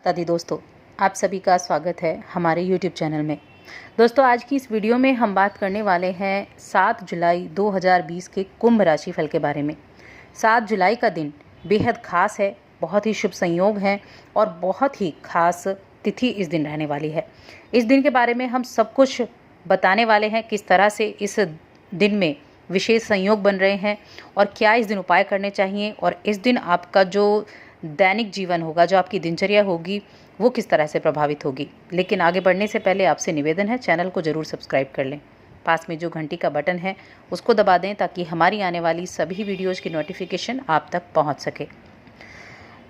दादी दोस्तों, आप सभी का स्वागत है हमारे YouTube चैनल में। दोस्तों, आज की इस वीडियो में हम बात करने वाले हैं 7 जुलाई 2020 के कुंभ राशि फल के बारे में। 7 जुलाई का दिन बेहद खास है, बहुत ही शुभ संयोग हैं और बहुत ही खास तिथि इस दिन रहने वाली है। इस दिन के बारे में हम सब कुछ बताने वाले हैं, किस तरह से इस दिन में विशेष संयोग बन रहे हैं और क्या इस दिन उपाय करने चाहिए और इस दिन आपका जो दैनिक जीवन होगा, जो आपकी दिनचर्या होगी, वो किस तरह से प्रभावित होगी। लेकिन आगे बढ़ने से पहले आपसे निवेदन है, चैनल को ज़रूर सब्सक्राइब कर लें। पास में जो घंटी का बटन है उसको दबा दें ताकि हमारी आने वाली सभी वीडियोज़ की नोटिफिकेशन आप तक पहुंच सके।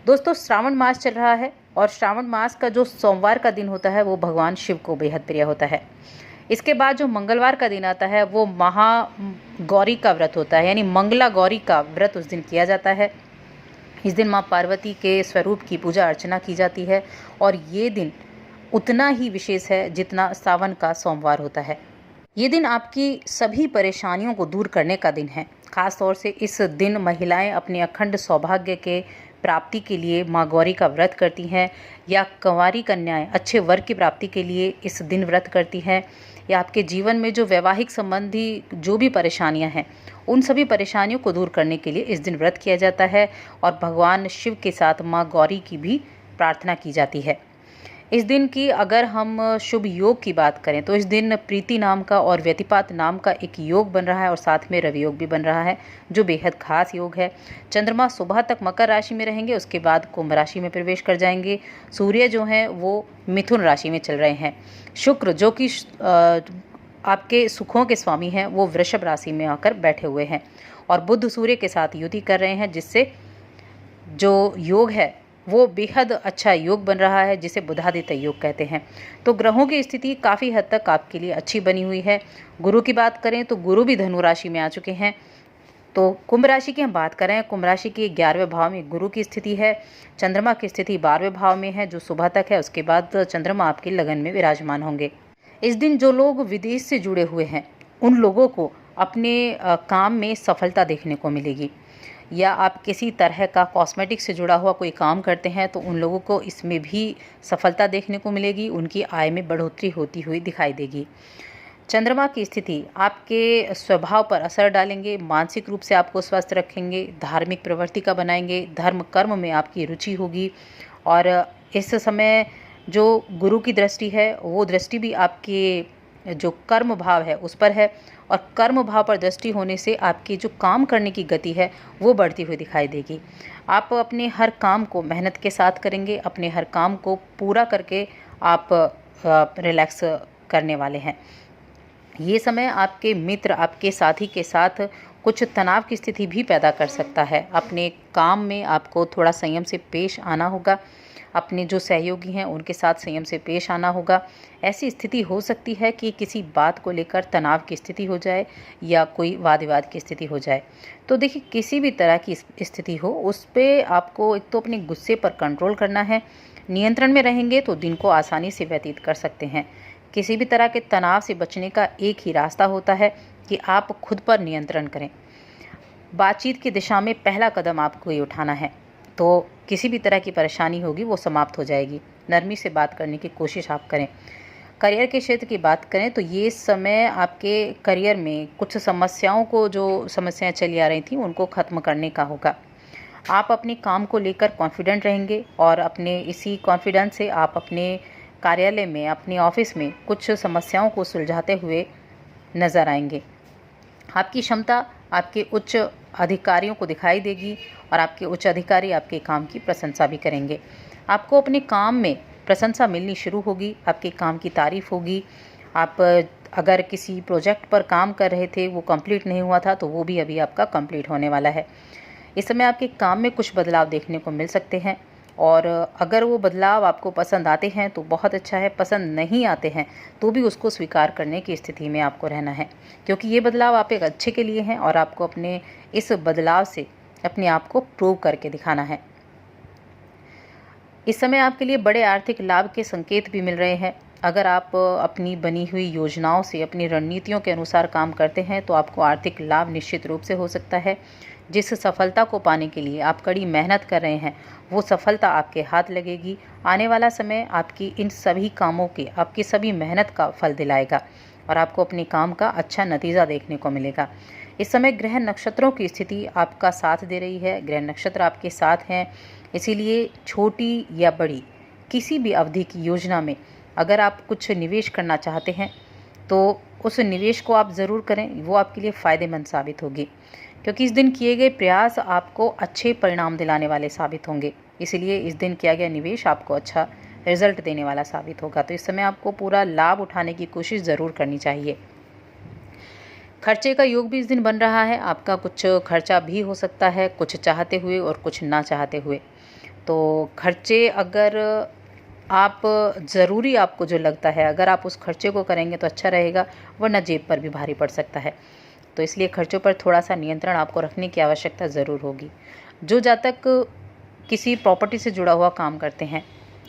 दोस्तों, श्रावण मास चल रहा है और श्रावण मास का जो सोमवार का दिन होता है वो भगवान शिव को बेहद प्रिय होता है। इसके बाद जो मंगलवार का दिन आता है वो महागौरी का व्रत होता है, यानी मंगला गौरी का व्रत उस दिन किया जाता है। इस दिन माँ पार्वती के स्वरूप की पूजा अर्चना की जाती है और ये दिन उतना ही विशेष है जितना सावन का सोमवार होता है। ये दिन आपकी सभी परेशानियों को दूर करने का दिन है। खास तौर से इस दिन महिलाएं अपने अखंड सौभाग्य के प्राप्ति के लिए माँ गौरी का व्रत करती हैं, या कंवारी कन्याएं अच्छे वर की प्राप्ति के लिए इस दिन व्रत करती हैं, या आपके जीवन में जो वैवाहिक संबंधी जो भी परेशानियां हैं उन सभी परेशानियों को दूर करने के लिए इस दिन व्रत किया जाता है और भगवान शिव के साथ माँ गौरी की भी प्रार्थना की जाती है। इस दिन की अगर हम शुभ योग की बात करें तो इस दिन प्रीति नाम का और व्यतिपात नाम का एक योग बन रहा है और साथ में रवि योग भी बन रहा है, जो बेहद खास योग है। चंद्रमा सुबह तक मकर राशि में रहेंगे, उसके बाद कुंभ राशि में प्रवेश कर जाएंगे। सूर्य जो हैं वो मिथुन राशि में चल रहे हैं। शुक्र जो कि आपके सुखों के स्वामी हैं वो वृषभ राशि में आकर बैठे हुए हैं और बुध सूर्य के साथ युति कर रहे हैं, जिससे जो योग है वो बेहद अच्छा योग बन रहा है, जिसे बुधादित्य योग कहते हैं। तो ग्रहों की स्थिति काफ़ी हद तक आपके लिए अच्छी बनी हुई है। गुरु की बात करें तो गुरु भी धनु राशि में आ चुके हैं। तो कुंभ राशि की हम बात करें, कुंभ राशि के 11वें भाव में गुरु की स्थिति है। चंद्रमा की स्थिति 12वें भाव में है जो सुबह तक है, उसके बाद चंद्रमा आपके लगन में विराजमान होंगे। इस दिन जो लोग विदेश से जुड़े हुए हैं उन लोगों को अपने काम में सफलता देखने को मिलेगी, या आप किसी तरह का कॉस्मेटिक से जुड़ा हुआ कोई काम करते हैं तो उन लोगों को इसमें भी सफलता देखने को मिलेगी, उनकी आय में बढ़ोतरी होती हुई दिखाई देगी। चंद्रमा की स्थिति आपके स्वभाव पर असर डालेंगे, मानसिक रूप से आपको स्वस्थ रखेंगे, धार्मिक प्रवृत्ति का बनाएंगे, धर्म कर्म में आपकी रुचि होगी। और इस समय जो गुरु की दृष्टि है वो दृष्टि भी आपके जो कर्म भाव है उस पर है, और कर्म भाव पर दृष्टि होने से आपकी जो काम करने की गति है वो बढ़ती हुई दिखाई देगी। आप अपने हर काम को मेहनत के साथ करेंगे, अपने हर काम को पूरा करके आप रिलैक्स करने वाले हैं। ये समय आपके मित्र, आपके साथी के साथ कुछ तनाव की स्थिति भी पैदा कर सकता है। अपने काम में आपको थोड़ा संयम से पेश आना होगा, अपने जो सहयोगी हैं उनके साथ संयम से पेश आना होगा। ऐसी स्थिति हो सकती है कि किसी बात को लेकर तनाव की स्थिति हो जाए या कोई वाद विवाद की स्थिति हो जाए। तो देखिए, किसी भी तरह की स्थिति हो उस पर आपको एक तो अपने गुस्से पर कंट्रोल करना है। नियंत्रण में रहेंगे तो दिन को आसानी से व्यतीत कर सकते हैं। किसी भी तरह के तनाव से बचने का एक ही रास्ता होता है कि आप खुद पर नियंत्रण करें। बातचीत की दिशा में पहला कदम आपको ही उठाना है, तो किसी भी तरह की परेशानी होगी वो समाप्त हो जाएगी। नरमी से बात करने की कोशिश आप करें। करियर के क्षेत्र की बात करें तो ये समय आपके करियर में कुछ समस्याओं को, जो समस्याएं चली आ रही थी उनको ख़त्म करने का होगा। आप अपने काम को लेकर कॉन्फिडेंट रहेंगे और अपने इसी कॉन्फिडेंस से आप अपने कार्यालय में, अपने ऑफिस में कुछ समस्याओं को सुलझाते हुए नज़र आएंगे। आपकी क्षमता आपके उच्च अधिकारियों को दिखाई देगी और आपके उच्च अधिकारी आपके काम की प्रशंसा भी करेंगे। आपको अपने काम में प्रशंसा मिलनी शुरू होगी, आपके काम की तारीफ़ होगी। आप अगर किसी प्रोजेक्ट पर काम कर रहे थे, वो कंप्लीट नहीं हुआ था, तो वो भी अभी आपका कंप्लीट होने वाला है। इस समय आपके काम में कुछ बदलाव देखने को मिल सकते हैं और अगर वो बदलाव आपको पसंद आते हैं तो बहुत अच्छा है, पसंद नहीं आते हैं तो भी उसको स्वीकार करने की स्थिति में आपको रहना है, क्योंकि ये बदलाव आप एक अच्छे के लिए हैं और आपको अपने इस बदलाव से अपने आप को प्रूव करके दिखाना है। इस समय आपके लिए बड़े आर्थिक लाभ के संकेत भी मिल रहे हैं। अगर आप अपनी बनी हुई योजनाओं से, अपनी रणनीतियों के अनुसार काम करते हैं तो आपको आर्थिक लाभ निश्चित रूप से हो सकता है। जिस सफलता को पाने के लिए आप कड़ी मेहनत कर रहे हैं वो सफलता आपके हाथ लगेगी। आने वाला समय आपकी इन सभी कामों के, आपकी सभी मेहनत का फल दिलाएगा और आपको अपने काम का अच्छा नतीजा देखने को मिलेगा। इस समय ग्रह नक्षत्रों की स्थिति आपका साथ दे रही है, ग्रह नक्षत्र आपके साथ हैं, इसीलिए छोटी या बड़ी किसी भी अवधि की योजना में अगर आप कुछ निवेश करना चाहते हैं तो उस निवेश को आप ज़रूर करें, वो आपके लिए फ़ायदेमंद साबित होगी, क्योंकि इस दिन किए गए प्रयास आपको अच्छे परिणाम दिलाने वाले साबित होंगे। इसलिए इस दिन किया गया निवेश आपको अच्छा रिजल्ट देने वाला साबित होगा। तो इस समय आपको पूरा लाभ उठाने की कोशिश ज़रूर करनी चाहिए। खर्चे का योग भी इस दिन बन रहा है, आपका कुछ खर्चा भी हो सकता है, कुछ चाहते हुए और कुछ ना चाहते हुए। तो खर्चे अगर आप ज़रूरी आपको जो लगता है, अगर आप उस खर्चे को करेंगे तो अच्छा रहेगा, वरना जेब पर भी भारी पड़ सकता है। तो इसलिए खर्चों पर थोड़ा सा नियंत्रण आपको रखने की आवश्यकता ज़रूर होगी। जो जातक किसी प्रॉपर्टी से जुड़ा हुआ काम करते हैं,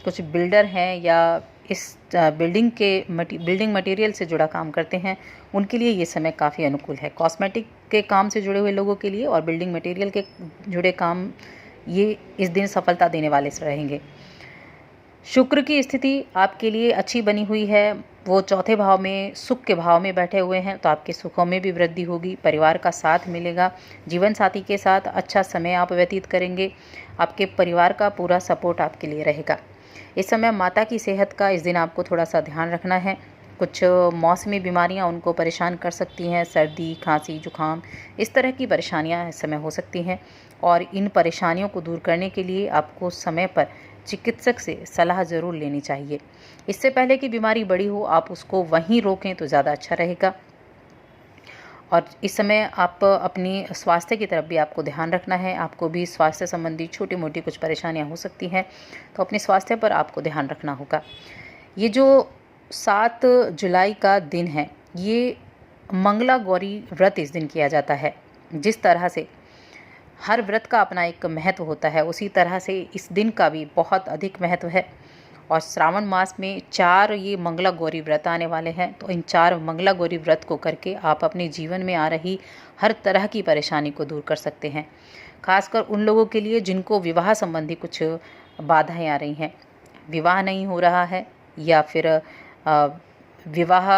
कुछ बिल्डर हैं या इस बिल्डिंग मटेरियल से जुड़ा काम करते हैं, उनके लिए ये समय काफ़ी अनुकूल है। कॉस्मेटिक के काम से जुड़े हुए लोगों के लिए और बिल्डिंग मटेरियल के जुड़े काम, ये इस दिन सफलता देने वाले रहेंगे। शुक्र की स्थिति आपके लिए अच्छी बनी हुई है, वो चौथे भाव में, सुख के भाव में बैठे हुए हैं, तो आपके सुखों में भी वृद्धि होगी, परिवार का साथ मिलेगा, जीवन साथी के साथ अच्छा समय आप व्यतीत करेंगे, आपके परिवार का पूरा सपोर्ट आपके लिए रहेगा। इस समय माता की सेहत का इस दिन आपको थोड़ा सा ध्यान रखना है। कुछ मौसमी बीमारियां उनको परेशान कर सकती हैं, सर्दी, खांसी, जुकाम, इस तरह की परेशानियां इस समय हो सकती हैं और इन परेशानियों को दूर करने के लिए आपको समय पर चिकित्सक से सलाह ज़रूर लेनी चाहिए। इससे पहले कि बीमारी बड़ी हो, आप उसको वहीं रोकें तो ज़्यादा अच्छा रहेगा। और इस समय आप अपनी स्वास्थ्य की तरफ भी आपको ध्यान रखना है। आपको भी स्वास्थ्य संबंधी छोटी मोटी कुछ परेशानियां हो सकती हैं, तो अपने स्वास्थ्य पर आपको ध्यान रखना होगा। ये जो 7 जुलाई का दिन है, ये मंगला गौरी व्रत इस दिन किया जाता है। जिस तरह से हर व्रत का अपना एक महत्व होता है, उसी तरह से इस दिन का भी बहुत अधिक महत्व है। और श्रावण मास में 4 ये मंगला गौरी व्रत आने वाले हैं, तो इन 4 मंगला गौरी व्रत को करके आप अपने जीवन में आ रही हर तरह की परेशानी को दूर कर सकते हैं। खासकर उन लोगों के लिए जिनको विवाह संबंधी कुछ बाधाएं आ रही हैं, विवाह नहीं हो रहा है या फिर विवाह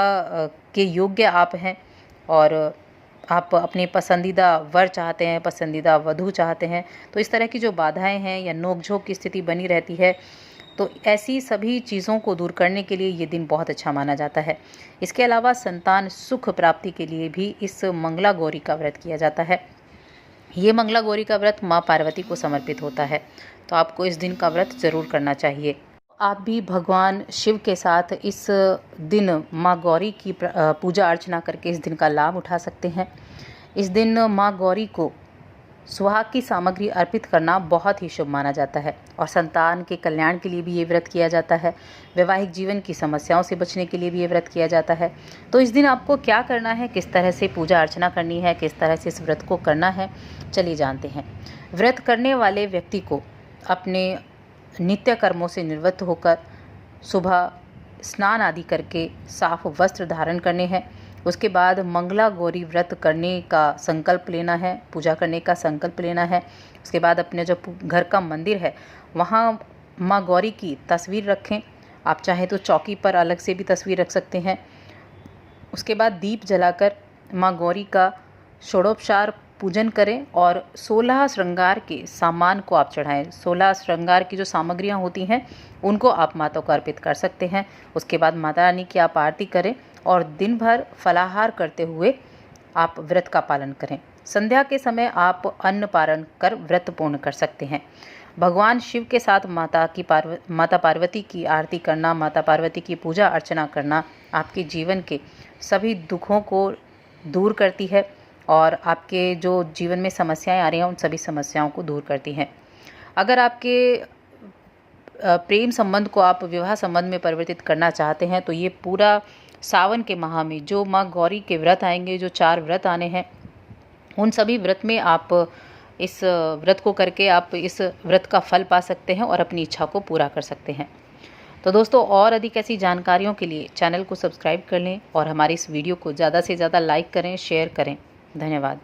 के योग्य आप हैं और आप अपने पसंदीदा वर चाहते हैं, पसंदीदा वधू चाहते हैं, तो इस तरह की जो बाधाएं हैं या नोक-झोंक की स्थिति बनी रहती है, तो ऐसी सभी चीज़ों को दूर करने के लिए ये दिन बहुत अच्छा माना जाता है। इसके अलावा संतान सुख प्राप्ति के लिए भी इस मंगला गौरी का व्रत किया जाता है। ये मंगला गौरी का व्रत माँ पार्वती को समर्पित होता है, तो आपको इस दिन का व्रत ज़रूर करना चाहिए। आप भी भगवान शिव के साथ इस दिन माँ गौरी की पूजा अर्चना करके इस दिन का लाभ उठा सकते हैं। इस दिन माँ गौरी को सुहाग की सामग्री अर्पित करना बहुत ही शुभ माना जाता है और संतान के कल्याण के लिए भी ये व्रत किया जाता है। वैवाहिक जीवन की समस्याओं से बचने के लिए भी ये व्रत किया जाता है। तो इस दिन आपको क्या करना है, किस तरह से पूजा अर्चना करनी है, किस तरह से इस व्रत को करना है, चलिए जानते हैं। व्रत करने वाले व्यक्ति को अपने नित्य कर्मों से निवृत्त होकर सुबह स्नान आदि करके साफ वस्त्र धारण करने हैं। उसके बाद मंगला गौरी व्रत करने का संकल्प लेना है, पूजा करने का संकल्प लेना है। उसके बाद अपने जो घर का मंदिर है वहाँ माँ गौरी की तस्वीर रखें। आप चाहें तो चौकी पर अलग से भी तस्वीर रख सकते हैं। उसके बाद दीप जलाकर माँ गौरी का षोडोपचार पूजन करें और 16 श्रृंगार के सामान को आप चढ़ाएं। 16 श्रृंगार की जो सामग्रियां होती हैं उनको आप माता को अर्पित कर सकते हैं। उसके बाद माता रानी की आप आरती करें और दिन भर फलाहार करते हुए आप व्रत का पालन करें। संध्या के समय आप अन्न पारण कर व्रत पूर्ण कर सकते हैं। भगवान शिव के साथ माता पार्वती की आरती करना, माता पार्वती की पूजा अर्चना करना आपके जीवन के सभी दुखों को दूर करती है और आपके जो जीवन में समस्याएं आ रही हैं उन सभी समस्याओं को दूर करती हैं। अगर आपके प्रेम संबंध को आप विवाह संबंध में परिवर्तित करना चाहते हैं तो ये पूरा सावन के माह में जो माँ गौरी के व्रत आएंगे, जो 4 व्रत आने हैं, उन सभी व्रत में आप इस व्रत को करके आप इस व्रत का फल पा सकते हैं और अपनी इच्छा को पूरा कर सकते हैं। तो दोस्तों, और अधिक ऐसी जानकारियों के लिए चैनल को सब्सक्राइब कर लें और हमारी इस वीडियो को ज़्यादा से ज़्यादा लाइक करें, शेयर करें। धन्यवाद।